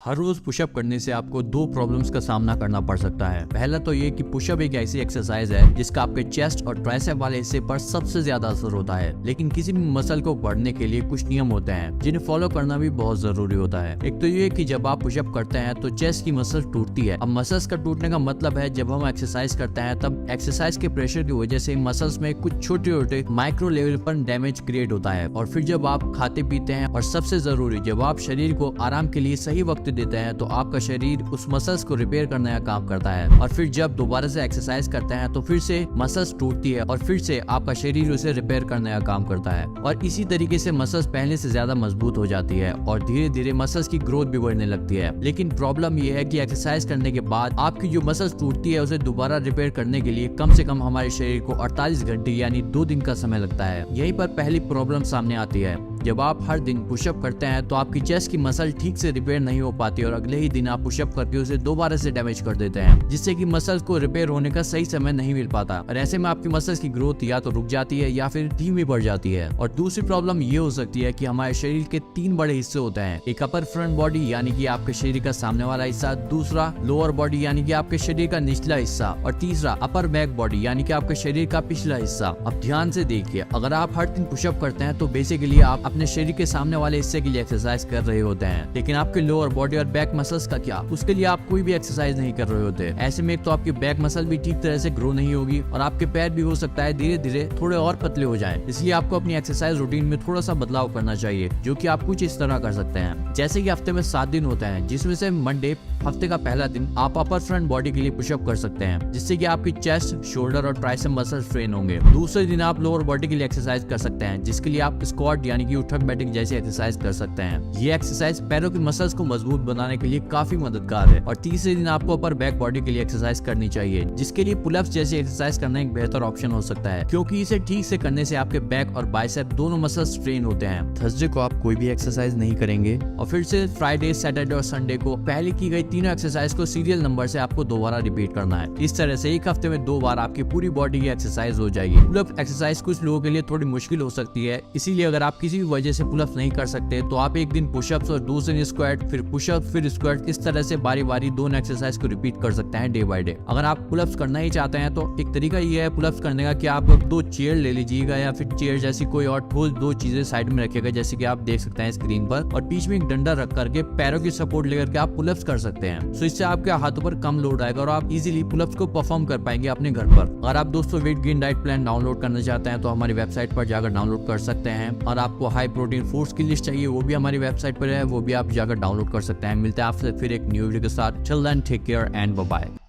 हर रोज pushup करने से आपको दो प्रॉब्लम्स का सामना करना पड़ सकता है। पहला तो ये कि पुशअप एक ऐसी एक्सरसाइज है जिसका आपके चेस्ट और ट्राइसेप वाले हिस्से पर सबसे ज्यादा असर होता है, लेकिन किसी भी मसल को बढ़ने के लिए कुछ नियम होते हैं जिन्हें फॉलो करना भी बहुत जरूरी होता है। एक तो ये कि जब आप पुशअप करते हैं तो चेस्ट की मसल टूटती है। अब मसल्स का टूटने का मतलब है जब हम एक्सरसाइज करते हैं तब एक्सरसाइज के प्रेशर की वजह से मसल्स में कुछ छोटे छोटे माइक्रो लेवल पर डैमेज क्रिएट होता है। और फिर जब आप खाते पीते हैं और सबसे जरूरी जब आप शरीर को आराम के लिए सही वक्त देते हैं तो आपका शरीर उस मसल्स को रिपेयर करने का काम करता है। और फिर जब दोबारा से एक्सरसाइज करते हैं तो फिर से मसल्स टूटती है और फिर से आपका शरीर उसे रिपेयर करने का काम करता है। और इसी तरीके से मसल्स पहले से ज्यादा मजबूत हो जाती है और धीरे धीरे मसल्स की ग्रोथ भी बढ़ने लगती है। लेकिन प्रॉब्लम यह है कि एक्सरसाइज करने के बाद आपकी जो मसल्स टूटती है उसे दोबारा रिपेयर करने के लिए कम से कम हमारे शरीर को 48 घंटे यानी 2 दिन का समय लगता है। यहीं पर पहली प्रॉब्लम सामने आती है। जब आप हर दिन पुशअप करते हैं तो आपकी चेस्ट की मसल ठीक से रिपेयर नहीं हो पाती और अगले ही दिन आप पुशअप करके उसे दोबारा से डैमेज कर देते हैं, जिससे कि मसल्स को रिपेयर होने का सही समय नहीं मिल पाता और ऐसे में आपकी मसल्स की ग्रोथ या तो रुक जाती है या फिर धीमी बढ़ जाती है। और दूसरी प्रॉब्लम ये हो सकती है कि हमारे शरीर के 3 बड़े हिस्से होते हैं। एक अपर फ्रंट बॉडी यानी कि आपके शरीर का सामने वाला हिस्सा, दूसरा लोअर बॉडी यानी कि आपके शरीर का निचला हिस्सा और तीसरा अपर बैक बॉडी यानी कि आपके शरीर का पिछला हिस्सा। अब ध्यान से देखिए, अगर आप हर दिन पुशअप करते हैं तो बेसिकली आप अपने शरीर के सामने वाले हिस्से के लिए एक्सरसाइज कर रहे होते हैं, लेकिन आपके लोअर बॉडी और बैक मसल्स का क्या, उसके लिए आप कोई भी एक्सरसाइज नहीं कर रहे होते। ऐसे में एक तो आपकी बैक मसल भी ठीक तरह से ग्रो नहीं होगी और आपके पैर भी हो सकता है धीरे धीरे थोड़े और पतले हो जाएं। इसलिए आपको अपनी एक्सरसाइज रूटीन में थोड़ा सा बदलाव करना चाहिए, जो कि आप कुछ इस तरह कर सकते हैं। जैसे कि हफ्ते में 7 दिन होते हैं, जिसमें से मंडे हफ्ते का पहला दिन आप अपर फ्रंट बॉडी के लिए पुशअप कर सकते हैं, जिससे कि आपकी चेस्ट, शोल्डर और ट्राइसेप मसल ट्रेन होंगे। दूसरे दिन आप लोअर बॉडी के लिए एक्सरसाइज कर सकते हैं, जिसके लिए आप स्क्वाट यानी कि उठक बैठक जैसी एक्सरसाइज कर सकते हैं। ये एक्सरसाइज पैरों की मसल्स को मजबूत बनाने के लिए काफी मददगार है। और तीसरे दिन आपको अपर बैक बॉडी के लिए एक्सरसाइज करनी चाहिए, जिसके लिए पुलअप्स जैसी एक्सरसाइज करना एक बेहतर ऑप्शन हो सकता है, क्योंकि इसे ठीक से करने से आपके बैक और बाइसेप दोनों मसल्स ट्रेन होते हैं। थर्सडे को आप कोई भी एक्सरसाइज नहीं करेंगे और फिर से फ्राइडे, सैटरडे और संडे को पहले की गई तीनों एक्सरसाइज को सीरियल नंबर से आपको दोबारा रिपीट करना है। इस तरह से एक हफ्ते में 2 बार आपकी पूरी बॉडी की एक्सरसाइज हो जाएगी। पुलअप एक्सरसाइज कुछ लोगों के लिए थोड़ी मुश्किल हो सकती है, इसीलिए अगर आप किसी भी वजह से पुलअप नहीं कर सकते तो आप एक दिन पुशअप्स और दूसरे दिन स्क्वाट, फिर पुशअप फिर स्क्वाट, इस तरह से बारी बारी दोनों एक्सरसाइज को रिपीट कर सकते हैं डे बाय डे। अगर आप पुलअप्स करना ही चाहते हैं तो एक तरीका ये है पुलअप्स करने का कि आप 2 चेयर ले लीजिएगा या फिर चेयर जैसी कोई और ठोस 2 चीजें साइड में रखिएगा, जैसे कि आप देख सकते हैं स्क्रीन पर, और बीच में एक डंडा रख करके पैरों की सपोर्ट लेकर के आप पुलअप्स कर सकते हैं। तो इससे आपके हाथों पर कम लोड आएगा और आप इजीली पुलअप्स को परफॉर्म कर पाएंगे अपने घर पर। अगर आप दोस्तों weight gain diet plan download करना चाहते हैं तो हमारी वेबसाइट पर जाकर डाउनलोड कर सकते हैं, और आपको हाई प्रोटीन फूड्स की लिस्ट चाहिए वो भी हमारी वेबसाइट पर है, वो भी आप जाकर डाउनलोड कर सकते हैं। मिलते हैं आपसे फिर एक न्यू वीडियो के साथ। Till then take care and bye bye.